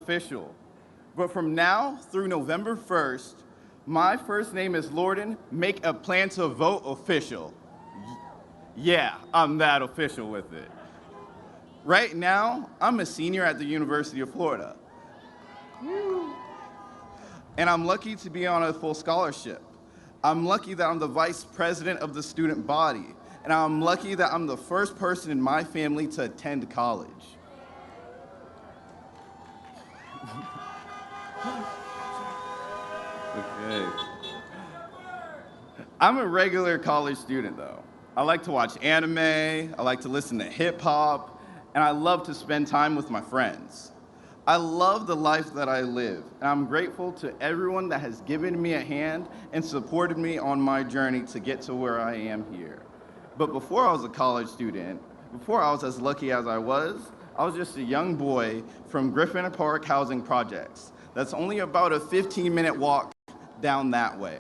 official. But from now through November 1st, my first name is Lorden. Make a plan to vote official. Yeah, I'm that official with it. Right now, I'm a senior at the University of Florida. And I'm lucky to be on a full scholarship. I'm lucky that I'm the vice president of the student body. And I'm lucky that I'm the first person in my family to attend college. Okay. I'm a regular college student though. I like to watch anime, I like to listen to hip hop, and I love to spend time with my friends. I love the life that I live, and I'm grateful to everyone that has given me a hand and supported me on my journey to get to where I am here. But before I was a college student, before I was as lucky as I was just a young boy from Griffin Park Housing Projects. That's only about a 15-minute walk down that way.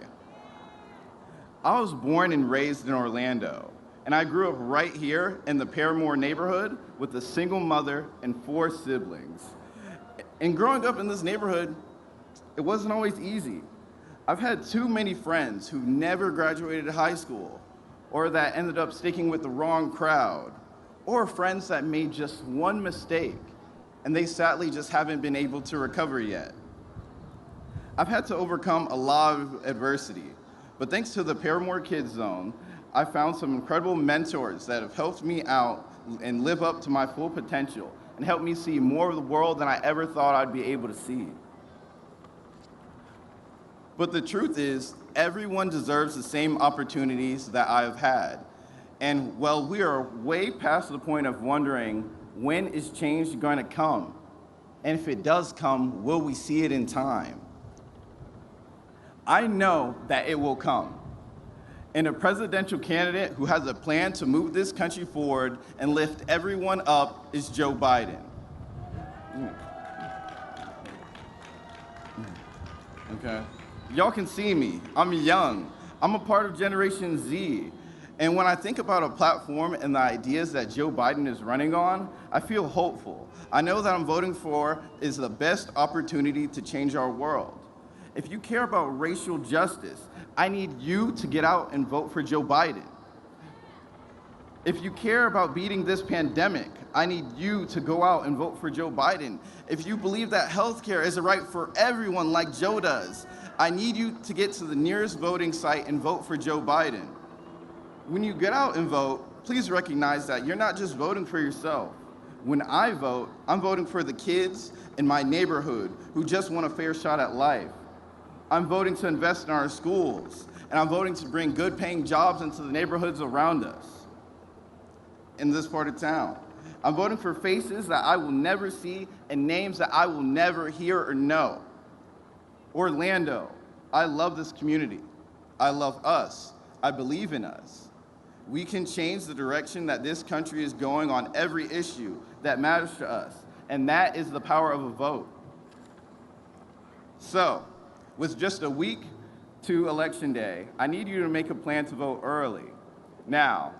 I was born and raised in Orlando, and I grew up right here in the Paramore neighborhood with a single mother and 4 siblings. And growing up in this neighborhood, it wasn't always easy. I've had too many friends who never graduated high school, or that ended up sticking with the wrong crowd, or friends that made just one mistake, and they sadly just haven't been able to recover yet. I've had to overcome a lot of adversity, but thanks to the Paramore Kids Zone, I found some incredible mentors that have helped me out and live up to my full potential and helped me see more of the world than I ever thought I'd be able to see. But the truth is, everyone deserves the same opportunities that I've had. And while we are way past the point of wondering, when is change going to come? And if it does come, will we see it in time? I know that it will come. And a presidential candidate who has a plan to move this country forward and lift everyone up is Joe Biden. Okay. Y'all can see me. I'm young. I'm a part of Generation Z. And when I think about a platform and the ideas that Joe Biden is running on, I feel hopeful. I know that I'm voting for is the best opportunity to change our world. If you care about racial justice, I need you to get out and vote for Joe Biden. If you care about beating this pandemic, I need you to go out and vote for Joe Biden. If you believe that healthcare is a right for everyone like Joe does, I need you to get to the nearest voting site and vote for Joe Biden. When you get out and vote, please recognize that you're not just voting for yourself. When I vote, I'm voting for the kids in my neighborhood who just want a fair shot at life. I'm voting to invest in our schools, and I'm voting to bring good paying jobs into the neighborhoods around us in this part of town. I'm voting for faces that I will never see and names that I will never hear or know. Orlando, I love this community. I love us. I believe in us. We can change the direction that this country is going on every issue that matters to us, and that is the power of a vote. So, with just a week to Election Day, I need you to make a plan to vote early. Now,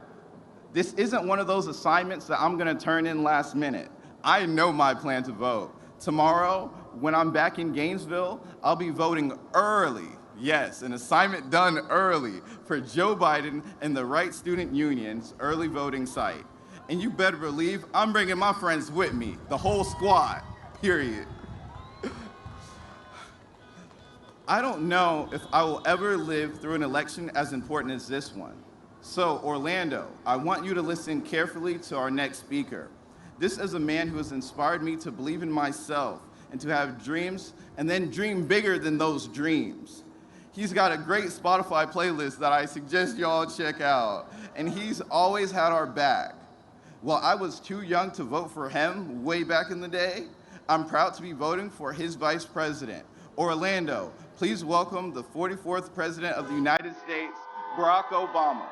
this isn't one of those assignments that I'm gonna turn in last minute. I know my plan to vote. Tomorrow, when I'm back in Gainesville, I'll be voting early. Yes, an assignment done early for Joe Biden and the Wright Student Union's early voting site. And you better believe I'm bringing my friends with me, the whole squad, period. I don't know if I will ever live through an election as important as this one. So, Orlando, I want you to listen carefully to our next speaker. This is a man who has inspired me to believe in myself and to have dreams and then dream bigger than those dreams. He's got a great Spotify playlist that I suggest y'all check out, and he's always had our back. While I was too young to vote for him way back in the day, I'm proud to be voting for his vice president. Orlando, please welcome the 44th President of the United States, Barack Obama.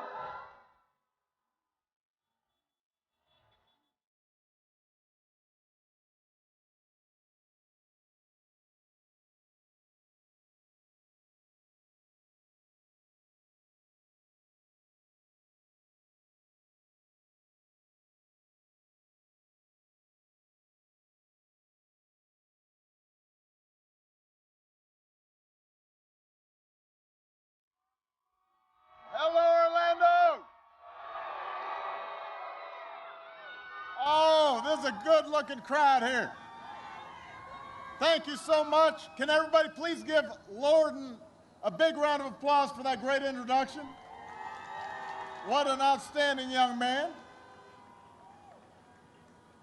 a good-looking crowd here. Thank you so much. Can everybody please give Lorden a big round of applause for that great introduction? What an outstanding young man.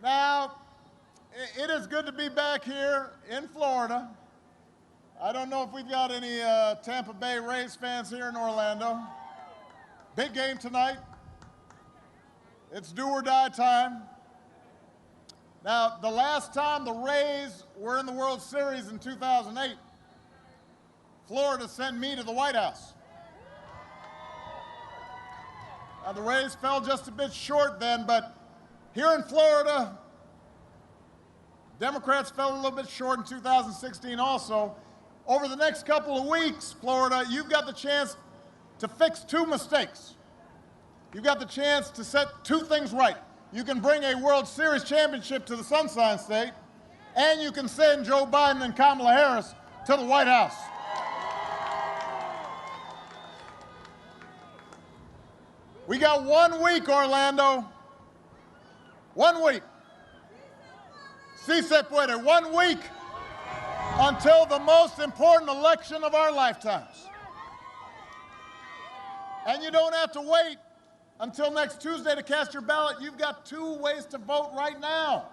Now, it is good to be back here in Florida. I don't know if we've got any Tampa Bay Rays fans here in Orlando. Big game tonight. It's do or die time. Now, the last time the Rays were in the World Series in 2008, Florida sent me to the White House. Now, the Rays fell just a bit short then, but here in Florida, Democrats fell a little bit short in 2016 also. Over the next couple of weeks, Florida, you've got the chance to fix two mistakes. You've got the chance to set two things right. You can bring a World Series championship to the Sunshine State, and you can send Joe Biden and Kamala Harris to the White House. We got 1 week, Orlando. 1 week. Si se puede. 1 week until the most important election of our lifetimes. And you don't have to wait until next Tuesday to cast your ballot. You've got 2 ways to vote right now.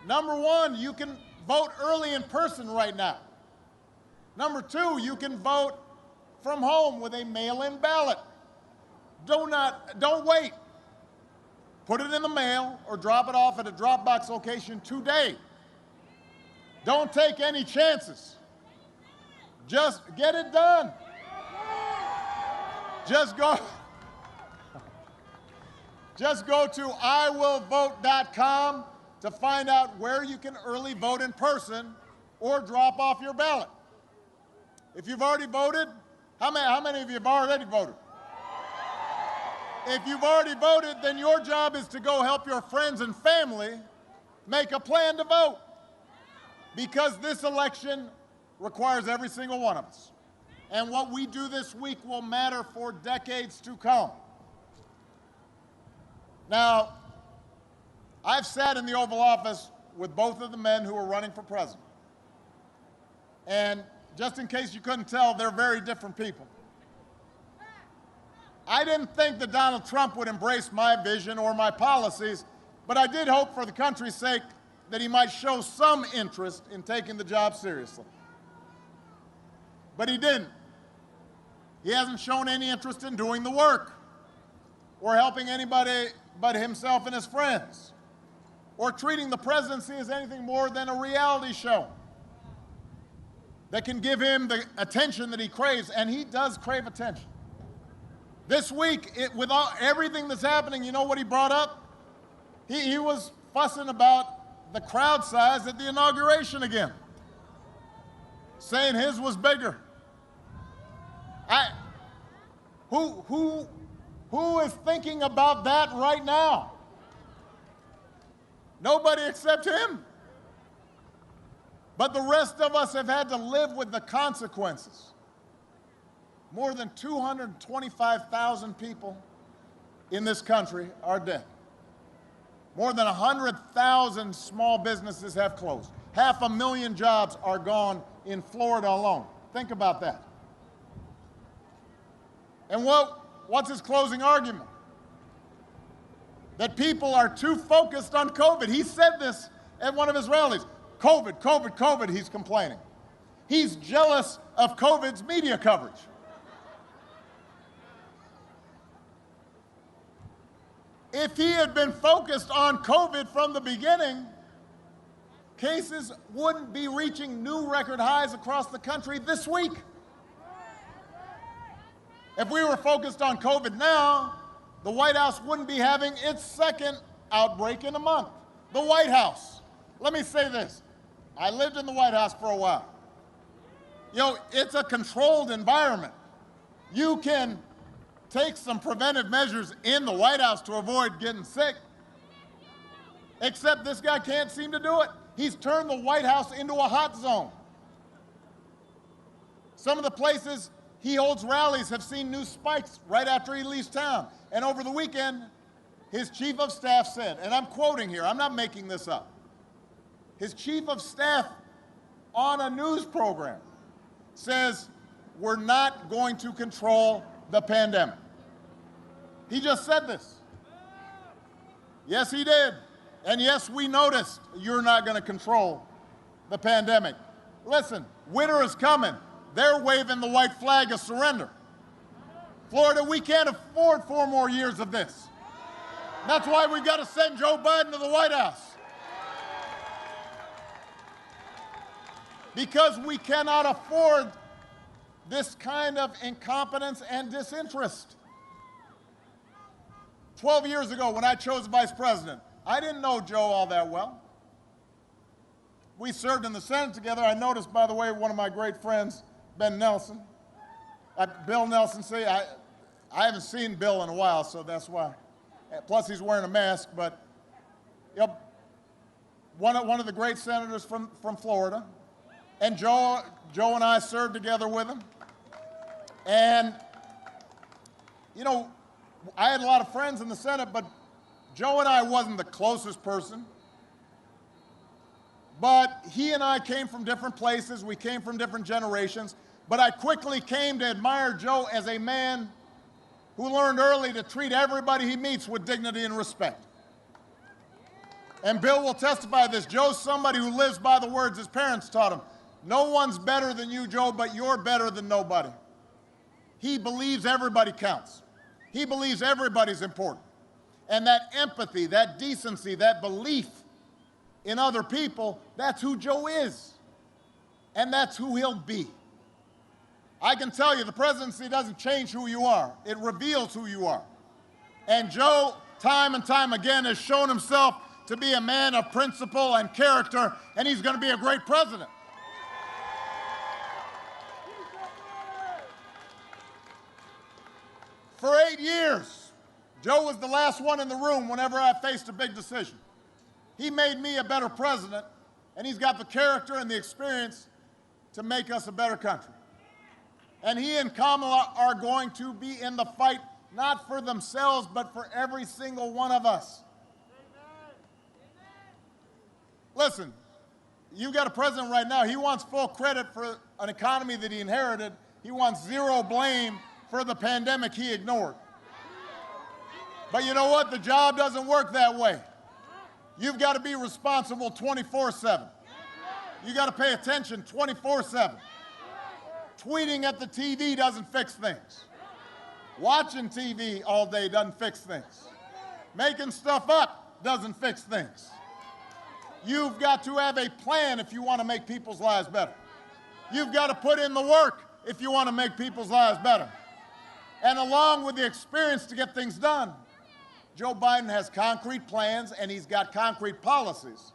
Number 1, you can vote early in person right now. Number 2, you can vote from home with a mail-in ballot. Don't wait. Put it in the mail or drop it off at a drop box location today. Don't take any chances. Just get it done. Just go to iwillvote.com to find out where you can early vote in person or drop off your ballot. If you've already voted, how many of you have already voted? If you've already voted, then your job is to go help your friends and family make a plan to vote. Because this election requires every single one of us. And what we do this week will matter for decades to come. Now, I've sat in the Oval Office with both of the men who are running for president. And just in case you couldn't tell, they're very different people. I didn't think that Donald Trump would embrace my vision or my policies, but I did hope for the country's sake that he might show some interest in taking the job seriously. But he didn't. He hasn't shown any interest in doing the work or helping anybody but himself and his friends or treating the presidency as anything more than a reality show that can give him the attention that he craves, and he does crave attention. This week, with everything that's happening, you know what he brought up? He was fussing about the crowd size at the inauguration again, saying his was bigger. Who is thinking about that right now? Nobody except him. But the rest of us have had to live with the consequences. More than 225,000 people in this country are dead. More than 100,000 small businesses have closed. 500,000 jobs are gone in Florida alone. Think about that. And what's his closing argument? That people are too focused on COVID. He said this at one of his rallies. COVID, COVID, COVID, he's complaining. He's jealous of COVID's media coverage. If he had been focused on COVID from the beginning, cases wouldn't be reaching new record highs across the country this week. If we were focused on COVID now, the White House wouldn't be having its second outbreak in a month. The White House. Let me say this. I lived in the White House for a while. You know, it's a controlled environment. You can take some preventive measures in the White House to avoid getting sick, except this guy can't seem to do it. He's turned the White House into a hot zone. Some of the places he holds rallies have seen new spikes right after he leaves town. And over the weekend, his chief of staff said, and I'm quoting here, I'm not making this up. His chief of staff on a news program says, we're not going to control the pandemic. He just said this. Yes, he did. And yes, we noticed you're not going to control the pandemic. Listen, winter is coming. They're waving the white flag of surrender. Florida, we can't afford 4 more years of this. That's why we've got to send Joe Biden to the White House. Because we cannot afford this kind of incompetence and disinterest. 12 years ago, when I chose vice president, I didn't know Joe all that well. We served in the Senate together. I noticed, by the way, one of my great friends, Ben Nelson, Bill Nelson, see, I haven't seen Bill in a while, so that's why. Plus, he's wearing a mask, but one of the great senators from Florida. And Joe and I served together with him. And, you know, I had a lot of friends in the Senate, but Joe and I wasn't the closest person. But he and I came from different places. We came from different generations. But I quickly came to admire Joe as a man who learned early to treat everybody he meets with dignity and respect. And Bill will testify to this. Joe's somebody who lives by the words his parents taught him. No one's better than you, Joe, but you're better than nobody. He believes everybody counts. He believes everybody's important. And that empathy, that decency, that belief in other people, that's who Joe is. And that's who he'll be. I can tell you, the presidency doesn't change who you are. It reveals who you are. And Joe, time and time again, has shown himself to be a man of principle and character, and he's going to be a great president. For 8 years, Joe was the last one in the room whenever I faced a big decision. He made me a better president, and he's got the character and the experience to make us a better country. And he and Kamala are going to be in the fight, not for themselves, but for every single one of us. Listen, you've got a president right now, he wants full credit for an economy that he inherited. He wants zero blame for the pandemic he ignored. But you know what? The job doesn't work that way. You've got to be responsible 24/7. You've got to pay attention 24/7. Tweeting at the TV doesn't fix things. Watching TV all day doesn't fix things. Making stuff up doesn't fix things. You've got to have a plan if you want to make people's lives better. You've got to put in the work if you want to make people's lives better. And along with the experience to get things done, Joe Biden has concrete plans and he's got concrete policies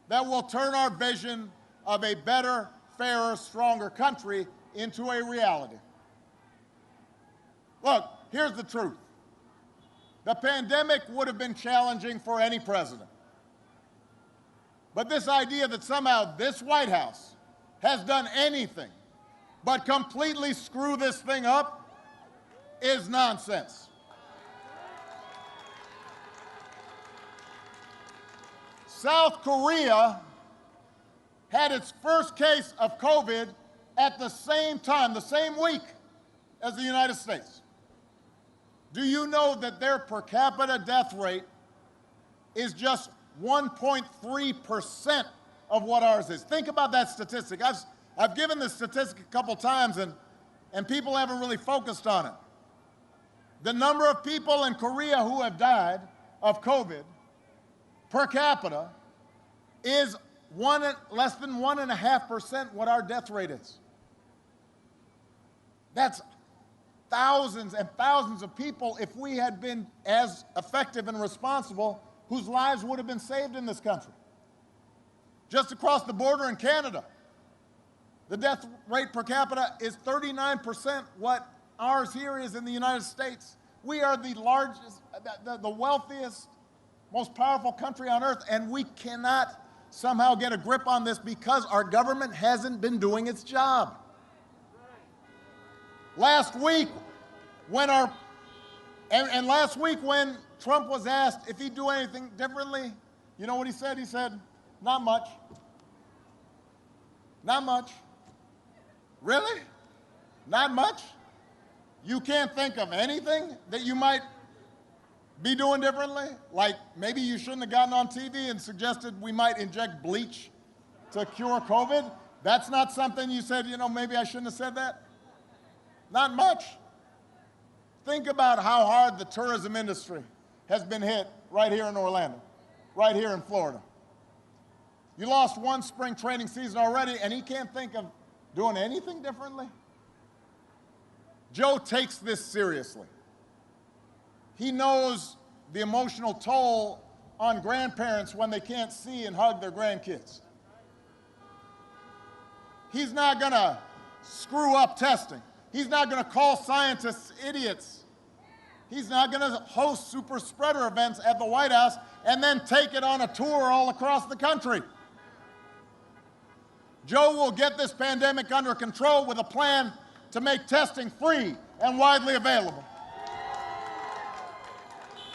that will turn our vision of a better, fairer, stronger country into a reality. Look, here's the truth. The pandemic would have been challenging for any president. But this idea that somehow this White House has done anything but completely screw this thing up is nonsense. South Korea had its first case of COVID at the same time, the same week as the United States. Do you know that their per capita death rate is just 1.3% of what ours is? Think about that statistic. I've given this statistic a couple times, and people haven't really focused on it. The number of people in Korea who have died of COVID per capita is less than 1.5% what our death rate is. That's thousands and thousands of people, if we had been as effective and responsible, whose lives would have been saved in this country. Just across the border in Canada, the death rate per capita is 39% what ours here is in the United States. We are the largest, the wealthiest, most powerful country on earth, and we cannot somehow get a grip on this because our government hasn't been doing its job. Last week, when Trump was asked if he'd do anything differently, you know what he said? He said, not much. Not much. Really? Not much? You can't think of anything that you might be doing differently? Like maybe you shouldn't have gotten on TV and suggested we might inject bleach to cure COVID? That's not something you said, you know, maybe I shouldn't have said that? Not much. Think about how hard the tourism industry has been hit right here in Orlando, right here in Florida. You lost one spring training season already, and he can't think of doing anything differently? Joe takes this seriously. He knows the emotional toll on grandparents when they can't see and hug their grandkids. He's not going to screw up testing. He's not going to call scientists idiots. He's not going to host super spreader events at the White House and then take it on a tour all across the country. Joe will get this pandemic under control with a plan to make testing free and widely available.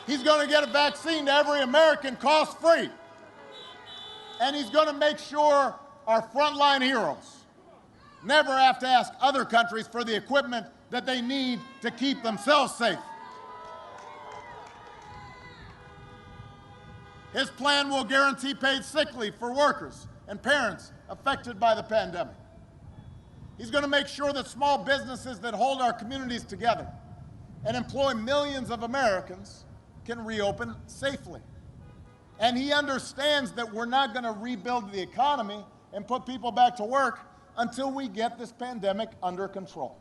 He's going to get a vaccine to every American cost-free. And he's going to make sure our frontline heroes never have to ask other countries for the equipment that they need to keep themselves safe. His plan will guarantee paid sick leave for workers and parents affected by the pandemic. He's going to make sure that small businesses that hold our communities together and employ millions of Americans can reopen safely. And he understands that we're not going to rebuild the economy and put people back to work until we get this pandemic under control.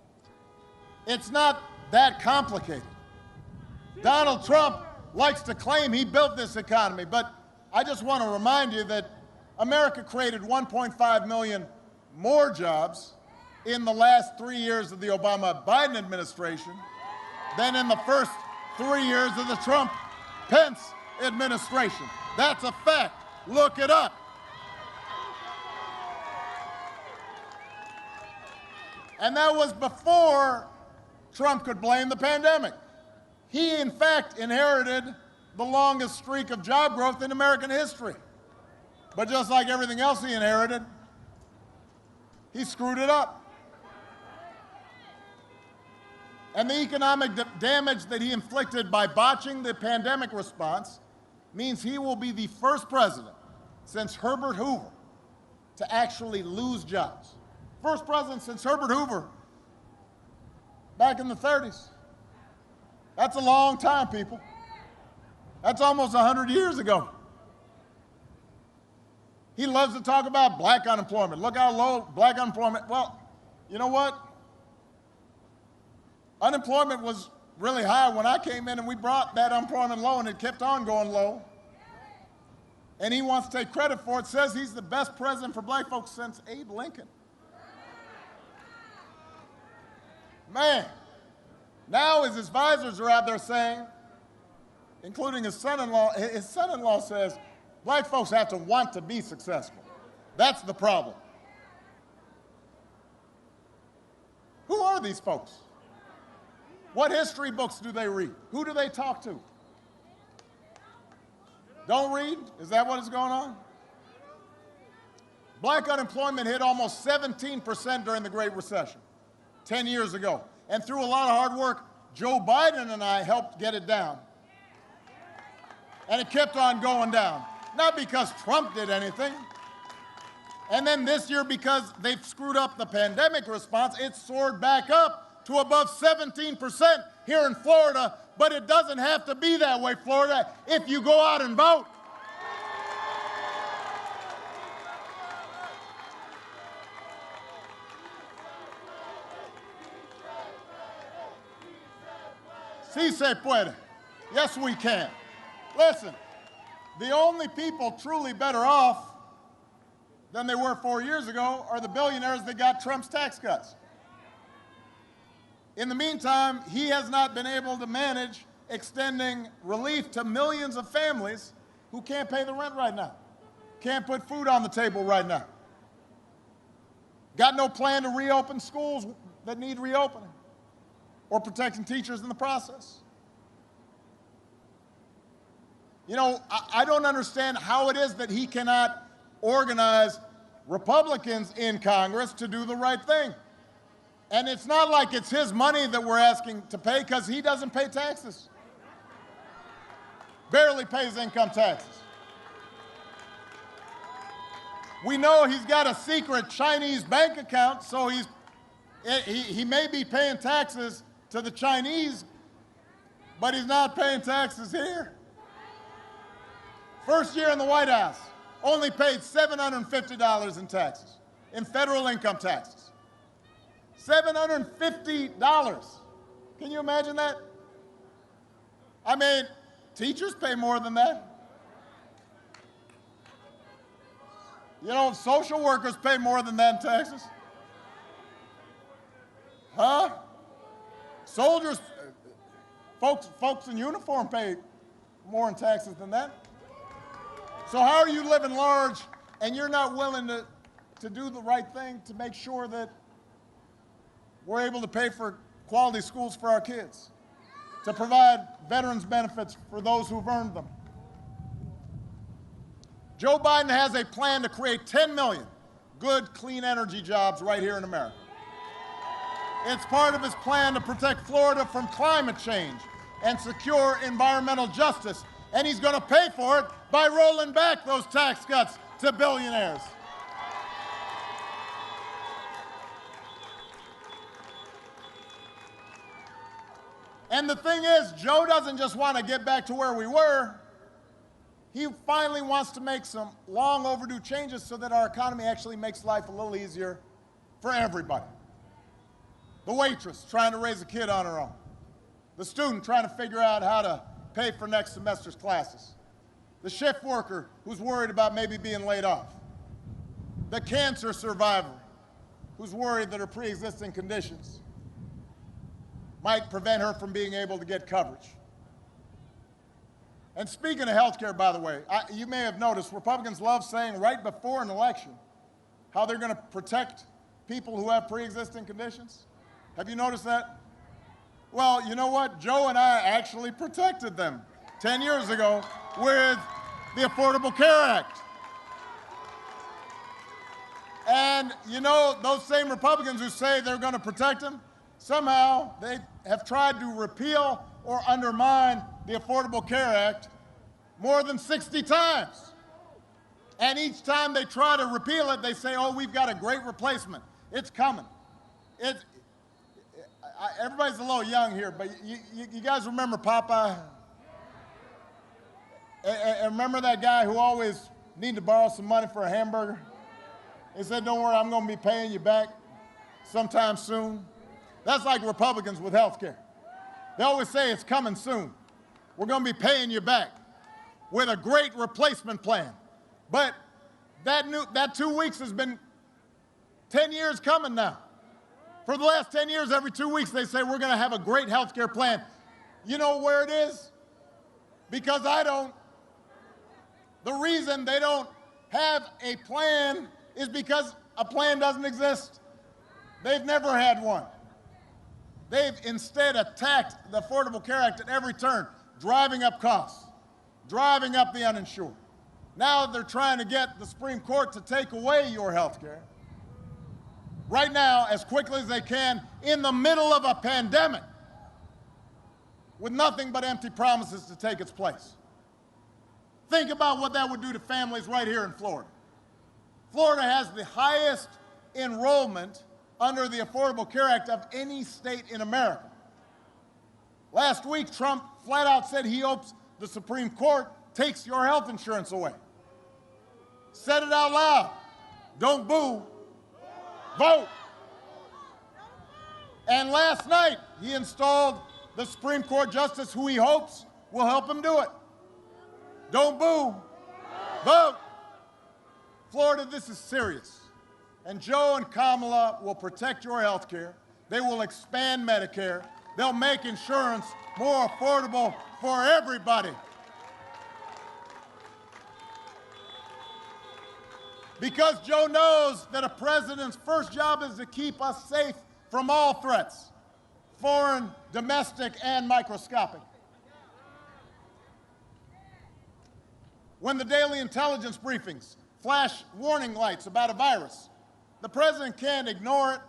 It's not that complicated. Donald Trump likes to claim he built this economy, but I just want to remind you that America created 1.5 million more jobs in the last 3 years of the Obama-Biden administration than in the first 3 years of the Trump-Pence administration. That's a fact. Look it up. And that was before Trump could blame the pandemic. He, in fact, inherited the longest streak of job growth in American history. But just like everything else he inherited, he screwed it up. And the economic damage that he inflicted by botching the pandemic response means he will be the first president since Herbert Hoover to actually lose jobs. First president since Herbert Hoover back in the 30s. That's a long time, people. That's almost 100 years ago. He loves to talk about black unemployment. Look how low black unemployment. Well, you know what? Unemployment was really high when I came in, and we brought that unemployment low, and it kept on going low. And he wants to take credit for it. Says he's the best president for black folks since Abe Lincoln. Man, now his advisors are out there saying, including his son-in-law says, black folks have to want to be successful. That's the problem. Who are these folks? What history books do they read? Who do they talk to? Don't read? Is that what is going on? Black unemployment hit almost 17% during the Great Recession 10 years ago. And through a lot of hard work, Joe Biden and I helped get it down. And it kept on going down. Not because Trump did anything. And then this year, because they've screwed up the pandemic response, it soared back up to above 17% here in Florida. But it doesn't have to be that way, Florida, if you go out and vote. Sí se puede. Yes, we can. Listen, the only people truly better off than they were 4 years ago are the billionaires that got Trump's tax cuts. In the meantime, he has not been able to manage extending relief to millions of families who can't pay the rent right now, can't put food on the table right now. Got no plan to reopen schools that need reopening or protecting teachers in the process. You know, I don't understand how it is that he cannot organize Republicans in Congress to do the right thing. And it's not like it's his money that we're asking to pay, because he doesn't pay taxes. Barely pays income taxes. We know he's got a secret Chinese bank account, so he may be paying taxes to the Chinese, but he's not paying taxes here. First year in the White House, only paid $750 in taxes, in federal income taxes. $750. Can you imagine that? I mean, teachers pay more than that. You know, social workers pay more than that in taxes. Huh? Soldiers, folks in uniform pay more in taxes than that. So how are you living large and you're not willing to do the right thing to make sure that we're able to pay for quality schools for our kids, to provide veterans benefits for those who've earned them? Joe Biden has a plan to create 10 million good, clean energy jobs right here in America. It's part of his plan to protect Florida from climate change and secure environmental justice. And he's going to pay for it by rolling back those tax cuts to billionaires. And the thing is, Joe doesn't just want to get back to where we were. He finally wants to make some long overdue changes so that our economy actually makes life a little easier for everybody. The waitress trying to raise a kid on her own. The student trying to figure out how to pay for next semester's classes. The shift worker who's worried about maybe being laid off. The cancer survivor who's worried that her pre-existing conditions might prevent her from being able to get coverage. And speaking of health care, by the way, you may have noticed Republicans love saying right before an election how they're going to protect people who have pre-existing conditions. Have you noticed that? Well, you know what? Joe and I actually protected them 10 years ago with the Affordable Care Act. And you know, those same Republicans who say they're going to protect them, somehow they have tried to repeal or undermine the Affordable Care Act more than 60 times. And each time they try to repeal it, they say, oh, we've got a great replacement. It's coming. Everybody's a little young here, but you guys remember Popeye? And remember that guy who always needed to borrow some money for a hamburger? He said, don't worry, I'm going to be paying you back sometime soon. That's like Republicans with health care. They always say it's coming soon. We're going to be paying you back with a great replacement plan. But that 2 weeks has been 10 years coming now. For the last 10 years, every 2 weeks, they say we're going to have a great health care plan. You know where it is? Because I don't. The reason they don't have a plan is because a plan doesn't exist. They've never had one. They've instead attacked the Affordable Care Act at every turn, driving up costs, driving up the uninsured. Now they're trying to get the Supreme Court to take away your health care right now as quickly as they can in the middle of a pandemic with nothing but empty promises to take its place. Think about what that would do to families right here in Florida. Florida has the highest enrollment under the Affordable Care Act of any state in America. Last week, Trump flat out said he hopes the Supreme Court takes your health insurance away. Said it out loud. Don't boo. Vote. And last night, he installed the Supreme Court justice who he hopes will help him do it. Don't boo. Vote. Florida, this is serious. And Joe and Kamala will protect your health care. They will expand Medicare. They'll make insurance more affordable for everybody. Because Joe knows that a president's first job is to keep us safe from all threats, foreign, domestic, and microscopic. When the daily intelligence briefings flash warning lights about a virus, the president can't ignore it,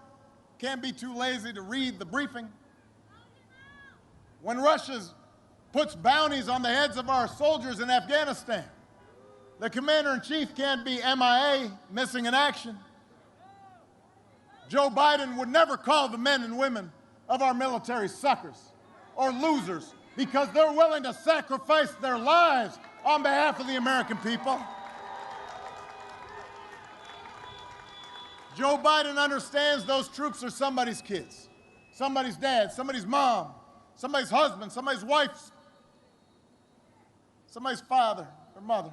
can't be too lazy to read the briefing. When Russia puts bounties on the heads of our soldiers in Afghanistan, the commander-in-chief can't be MIA, missing in action. Joe Biden would never call the men and women of our military suckers or losers because they're willing to sacrifice their lives on behalf of the American people. Joe Biden understands those troops are somebody's kids, somebody's dad, somebody's mom, somebody's husband, somebody's wife, somebody's father or mother.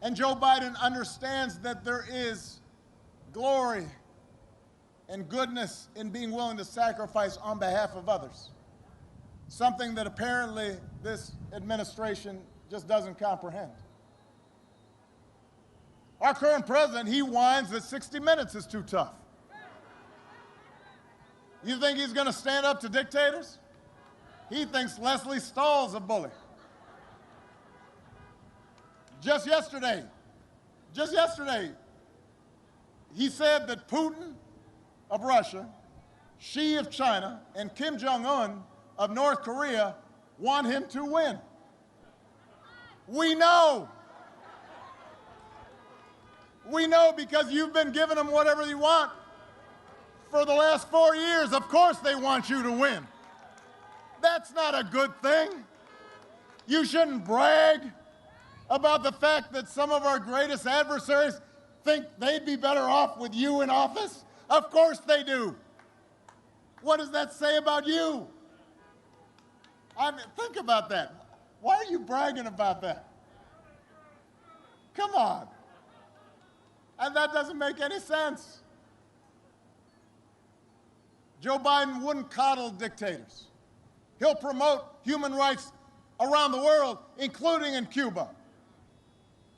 And Joe Biden understands that there is glory and goodness in being willing to sacrifice on behalf of others, something that apparently this administration just doesn't comprehend. Our current president, he whines that 60 Minutes is too tough. You think he's going to stand up to dictators? He thinks Leslie Stahl's a bully. Just yesterday, he said that Putin of Russia, Xi of China, and Kim Jong-un of North Korea want him to win. We know. We know because you've been giving them whatever you want for the last 4 years. Of course they want you to win. That's not a good thing. You shouldn't brag about the fact that some of our greatest adversaries think they'd be better off with you in office. Of course they do. What does that say about you? I mean, think about that. Why are you bragging about that? Come on. And that doesn't make any sense. Joe Biden wouldn't coddle dictators. He'll promote human rights around the world, including in Cuba.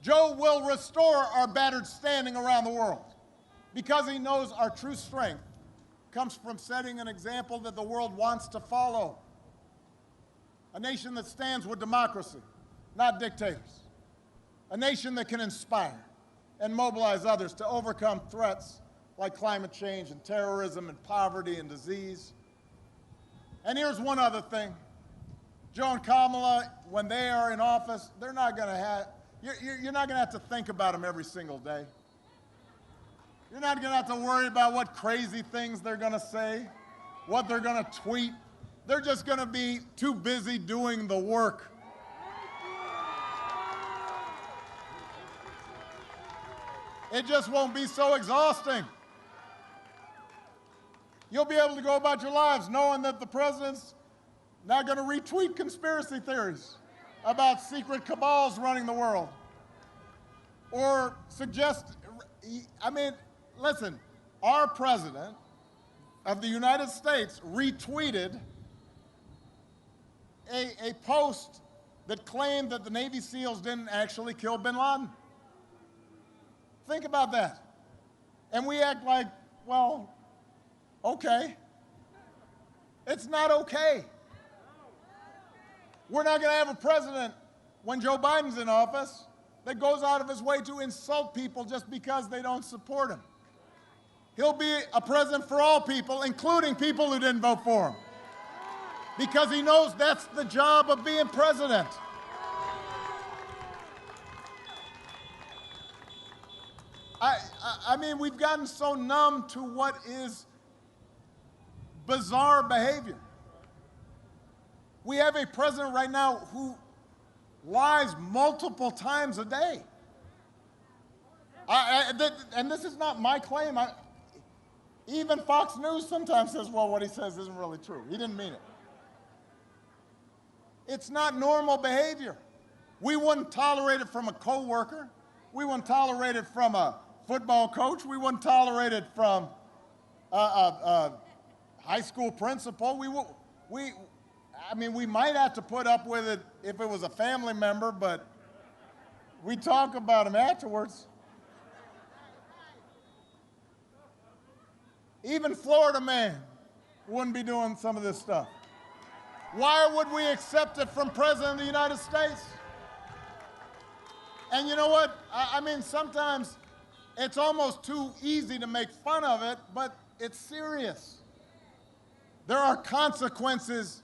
Joe will restore our battered standing around the world because he knows our true strength comes from setting an example that the world wants to follow. A nation that stands with democracy, not dictators. A nation that can inspire and mobilize others to overcome threats like climate change and terrorism and poverty and disease. And here's one other thing. Joe and Kamala, when they are in office, they're not going to have, you're not going to have to think about them every single day. You're not going to have to worry about what crazy things they're going to say, what they're going to tweet. They're just going to be too busy doing the work. It just won't be so exhausting. You'll be able to go about your lives knowing that the president's not going to retweet conspiracy theories about secret cabals running the world or suggest, I mean, listen, our president of the United States retweeted a post that claimed that the Navy SEALs didn't actually kill bin Laden. Think about that. And we act like, well, okay. It's not okay. We're not going to have a president, when Joe Biden's in office, that goes out of his way to insult people just because they don't support him. He'll be a president for all people, including people who didn't vote for him, because he knows that's the job of being president. I mean, we've gotten so numb to what is bizarre behavior. We have a president right now who lies multiple times a day. And this is not my claim. Even Fox News sometimes says, well, what he says isn't really true. He didn't mean it. It's not normal behavior. We wouldn't tolerate it from a coworker. We wouldn't tolerate it from a football coach. We wouldn't tolerate it from a high school principal. I mean, we might have to put up with it if it was a family member, but we talk about him afterwards. Even Florida man wouldn't be doing some of this stuff. Why would we accept it from President of the United States? And you know what? I mean, sometimes it's almost too easy to make fun of it, but it's serious. There are consequences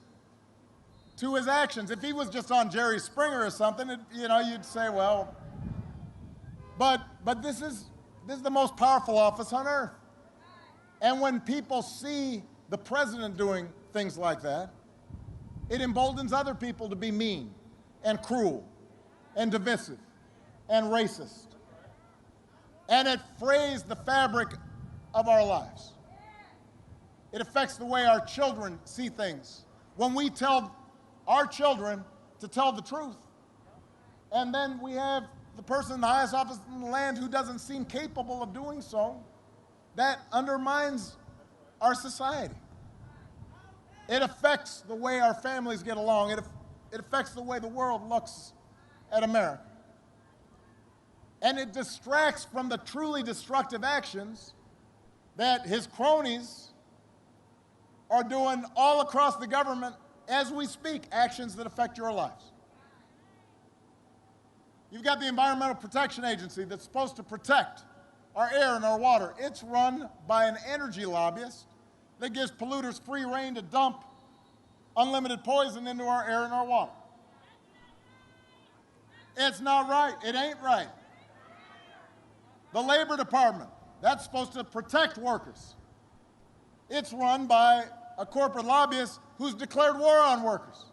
to his actions. If he was just on Jerry Springer or something, you'd say, well, but this is the most powerful office on earth. And when people see the president doing things like that, it emboldens other people to be mean and cruel and divisive and racist. And it frays the fabric of our lives. It affects the way our children see things. When we tell our children to tell the truth, and then we have the person in the highest office in the land who doesn't seem capable of doing so, that undermines our society. It affects the way our families get along. It affects the way the world looks at America. And it distracts from the truly destructive actions that his cronies are doing all across the government as we speak, actions that affect your lives. You've got the Environmental Protection Agency that's supposed to protect our air and our water. It's run by an energy lobbyist that gives polluters free rein to dump unlimited poison into our air and our water. It's not right. It ain't right. The Labor Department, that's supposed to protect workers. It's run by a corporate lobbyist who's declared war on workers.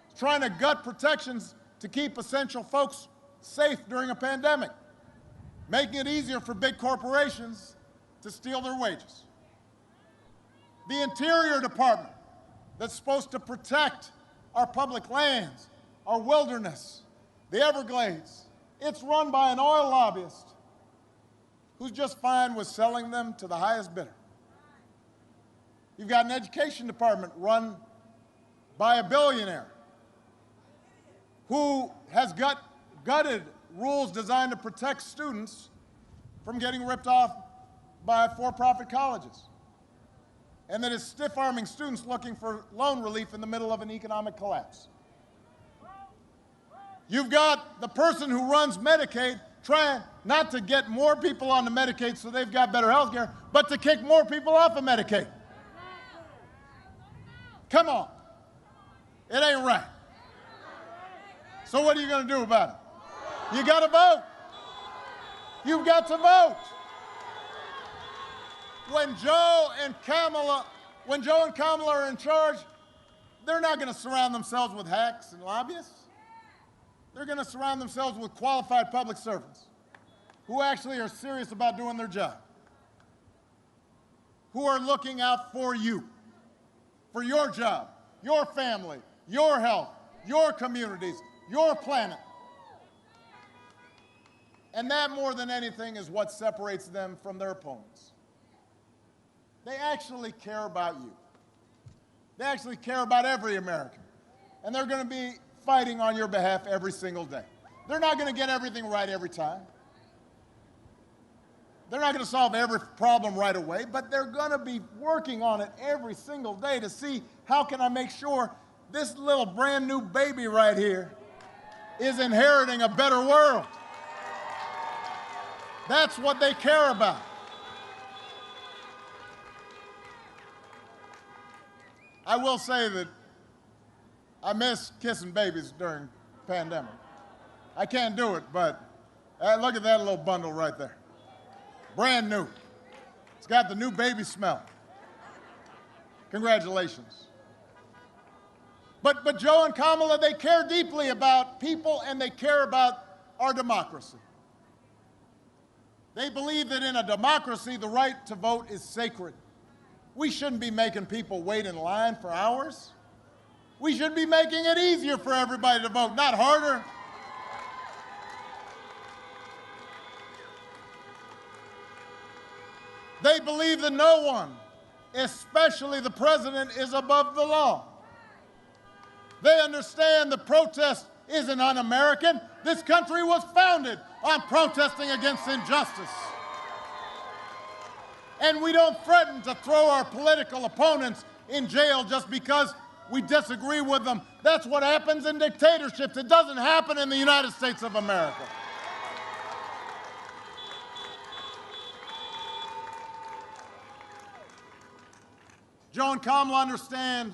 He's trying to gut protections to keep essential folks safe during a pandemic, making it easier for big corporations to steal their wages. The Interior Department, that's supposed to protect our public lands, our wilderness, the Everglades, it's run by an oil lobbyist who's just fine with selling them to the highest bidder. You've got an Education Department run by a billionaire who has gutted rules designed to protect students from getting ripped off by for-profit colleges, and that is stiff-arming students looking for loan relief in the middle of an economic collapse. You've got the person who runs Medicaid trying not to get more people onto Medicaid so they've got better health care, but to kick more people off of Medicaid. Come on. It ain't right. So what are you going to do about it? You got to vote. You've got to vote. When Joe and Kamala are in charge, they're not going to surround themselves with hacks and lobbyists. They're going to surround themselves with qualified public servants who actually are serious about doing their job, who are looking out for you, for your job, your family, your health, your communities, your planet. And that, more than anything, is what separates them from their opponents. They actually care about you. They actually care about every American. And they're going to be fighting on your behalf every single day. They're not going to get everything right every time. They're not going to solve every problem right away, but they're going to be working on it every single day to see how can I make sure this little brand new baby right here is inheriting a better world. That's what they care about. I will say that I miss kissing babies during the pandemic. I can't do it, but look at that little bundle right there. Brand new. It's got the new baby smell. Congratulations. But Joe and Kamala, they care deeply about people and they care about our democracy. They believe that in a democracy, the right to vote is sacred. We shouldn't be making people wait in line for hours. We should be making it easier for everybody to vote, not harder. They believe that no one, especially the president, is above the law. They understand the protest isn't un-American. This country was founded on protesting against injustice. And we don't threaten to throw our political opponents in jail just because we disagree with them. That's what happens in dictatorships. It doesn't happen in the United States of America. Joe and Kamala understand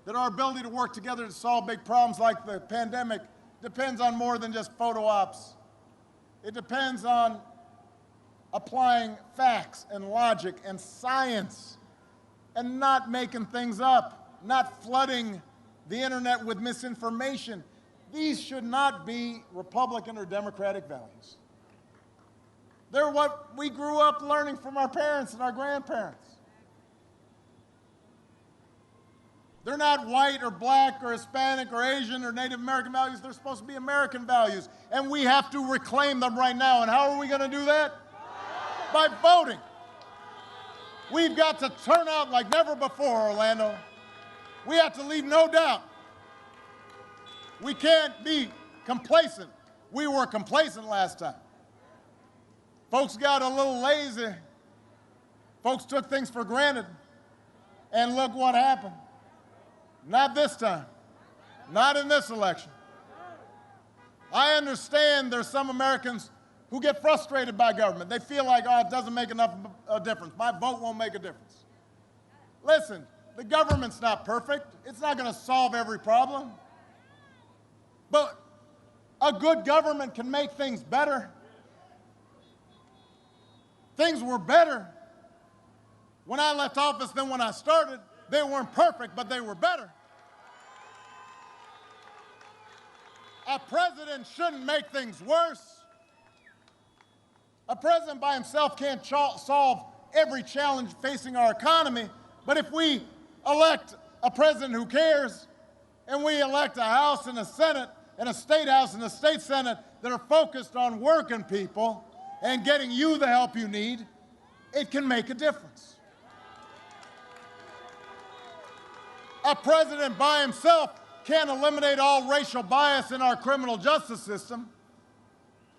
that our ability to work together to solve big problems like the pandemic depends on more than just photo ops. It depends on applying facts and logic and science and not making things up, not flooding the internet with misinformation. These should not be Republican or Democratic values. They're what we grew up learning from our parents and our grandparents. They're not white or black or Hispanic or Asian or Native American values. They're supposed to be American values. And we have to reclaim them right now. And how are we going to do that? By voting. We've got to turn out like never before, Orlando. We have to leave no doubt. We can't be complacent. We were complacent last time. Folks got a little lazy. Folks took things for granted. And look what happened. Not this time. Not in this election. I understand there's some Americans who get frustrated by government. They feel like, oh, it doesn't make enough a difference. My vote won't make a difference. Listen, the government's not perfect. It's not going to solve every problem. But a good government can make things better. Things were better when I left office than when I started. They weren't perfect, but they were better. A president shouldn't make things worse. A president by himself can't solve every challenge facing our economy, but if we elect a president who cares, and we elect a House and a Senate and a State House and a State Senate that are focused on working people and getting you the help you need, it can make a difference. A president by himself can't eliminate all racial bias in our criminal justice system,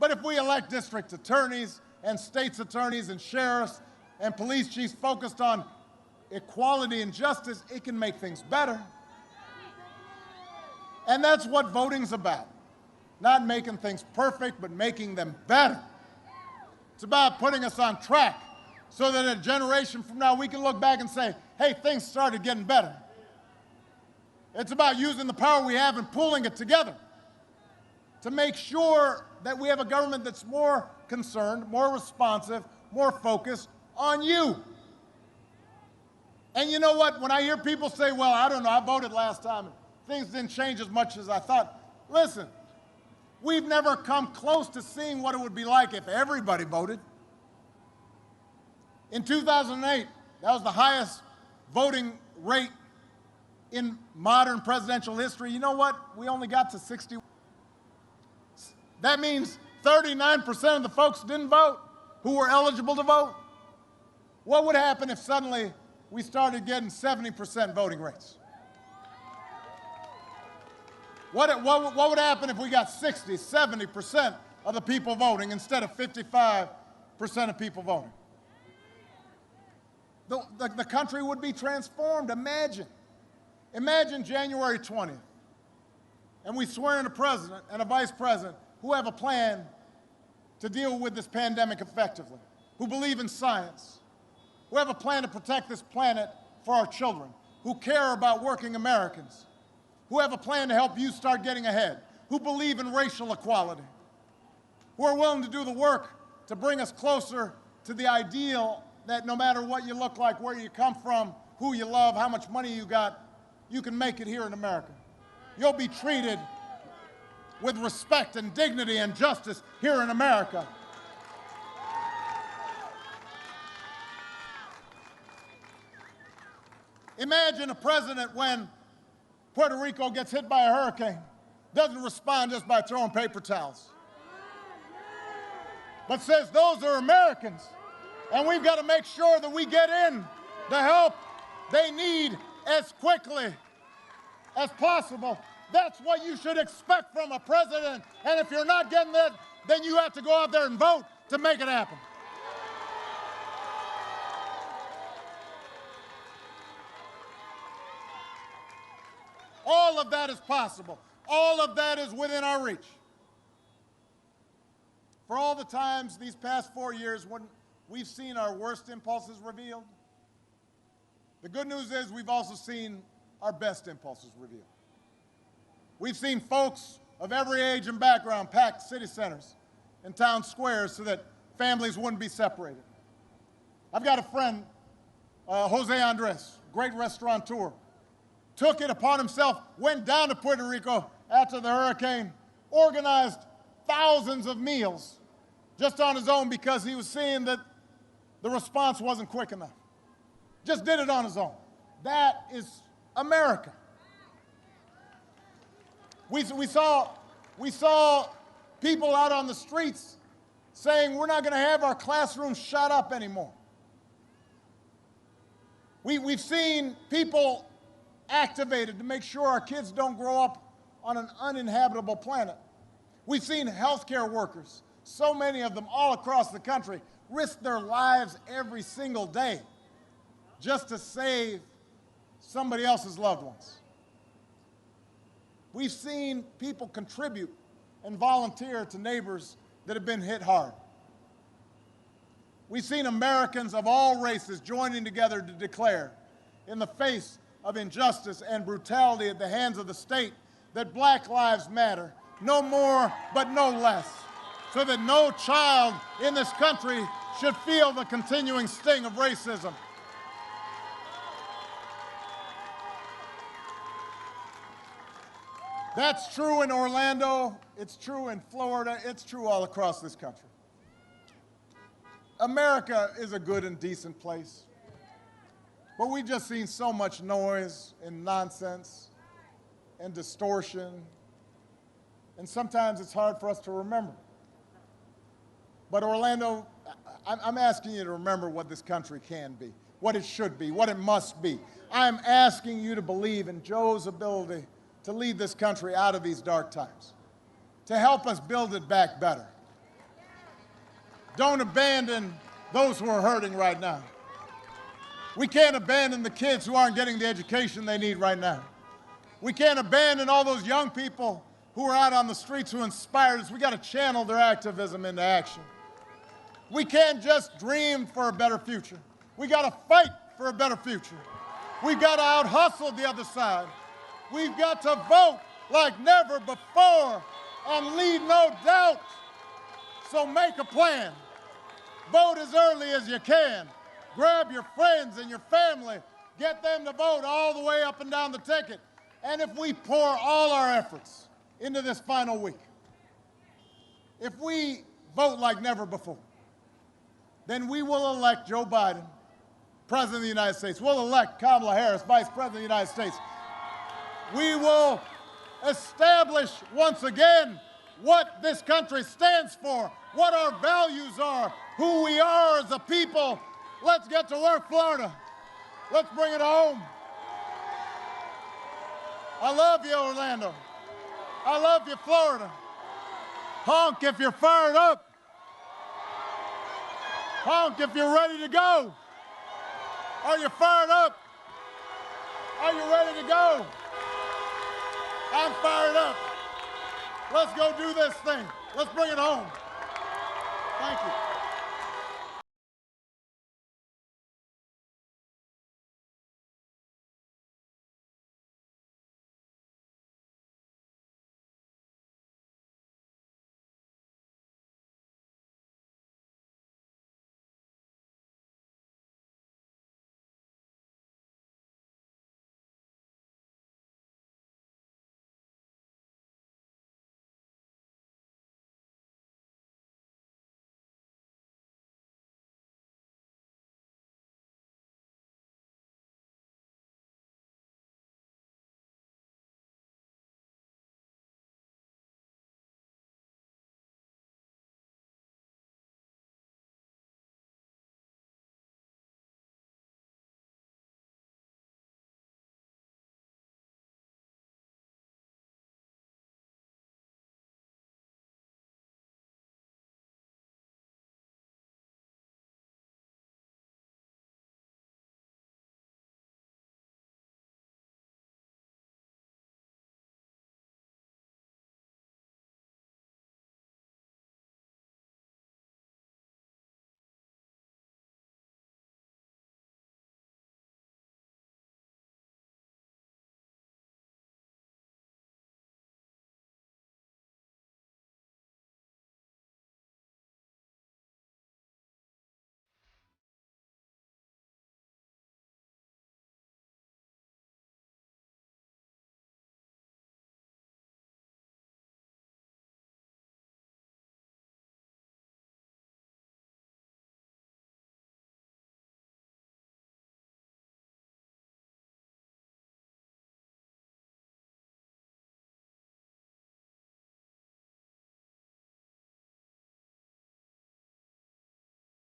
but if we elect district attorneys and state's attorneys and sheriffs and police chiefs focused on equality and justice, it can make things better. And that's what voting's about. Not making things perfect, but making them better. It's about putting us on track so that a generation from now we can look back and say, hey, things started getting better. It's about using the power we have and pooling it together to make sure that we have a government that's more concerned, more responsive, more focused on you. And you know what? When I hear people say, well, I don't know, I voted last time and things didn't change as much as I thought. Listen, we've never come close to seeing what it would be like if everybody voted. In 2008, that was the highest voting rate in modern presidential history. You know what? We only got to 60. That means 39% of the folks didn't vote who were eligible to vote. What would happen if suddenly we started getting 70% voting rates? What would happen if we got 60, 70% of the people voting instead of 55% of people voting? The country would be transformed. Imagine January 20th, and we swear in a president and a vice president who have a plan to deal with this pandemic effectively, who believe in science, who have a plan to protect this planet for our children, who care about working Americans, who have a plan to help you start getting ahead, who believe in racial equality, who are willing to do the work to bring us closer to the ideal that no matter what you look like, where you come from, who you love, how much money you got, you can make it here in America. You'll be treated with respect and dignity and justice here in America. Imagine a president when Puerto Rico gets hit by a hurricane, doesn't respond just by throwing paper towels, but says those are Americans, and we've got to make sure that we get in the help they need as quickly as possible. That's what you should expect from a president, and if you're not getting that, then you have to go out there and vote to make it happen. All of that is possible. All of that is within our reach. For all the times these past 4 years when we've seen our worst impulses revealed, The good news is we've also seen our best impulses revealed. We've seen folks of every age and background pack city centers and town squares so that families wouldn't be separated. I've got a friend, Jose Andres, great restaurateur, took it upon himself, went down to Puerto Rico after the hurricane, organized thousands of meals just on his own because he was seeing that the response wasn't quick enough. Just did it on his own. That is America. We saw people out on the streets saying we're not going to have our classrooms shut up anymore. We've seen people activated to make sure our kids don't grow up on an uninhabitable planet. We've seen healthcare workers, so many of them all across the country, risk their lives every single day just to save somebody else's loved ones. We've seen people contribute and volunteer to neighbors that have been hit hard. We've seen Americans of all races joining together to declare, in the face of injustice and brutality at the hands of the state, that Black lives matter, no more but no less, so that no child in this country should feel the continuing sting of racism. That's true in Orlando, it's true in Florida, it's true all across this country. America is a good and decent place, but we've just seen so much noise and nonsense and distortion, and sometimes it's hard for us to remember. But Orlando, I'm asking you to remember what this country can be, what it should be, what it must be. I'm asking you to believe in Joe's ability to lead this country out of these dark times, to help us build it back better. Don't abandon those who are hurting right now. We can't abandon the kids who aren't getting the education they need right now. We can't abandon all those young people who are out on the streets who inspired us. We got to channel their activism into action. We can't just dream for a better future. We got to fight for a better future. We've got to out-hustle the other side. We've got to vote like never before and leave no doubt. So make a plan. Vote as early as you can. Grab your friends and your family. Get them to vote all the way up and down the ticket. And if we pour all our efforts into this final week, if we vote like never before, then we will elect Joe Biden, President of the United States. We'll elect Kamala Harris, Vice President of the United States. We will establish once again what this country stands for, what our values are, who we are as a people. Let's get to work, Florida. Let's bring it home. I love you, Orlando. I love you, Florida. Honk if you're fired up. Honk if you're ready to go. Are you fired up? Are you ready to go? I'm fired up. Let's go do this thing. Let's bring it home. Thank you.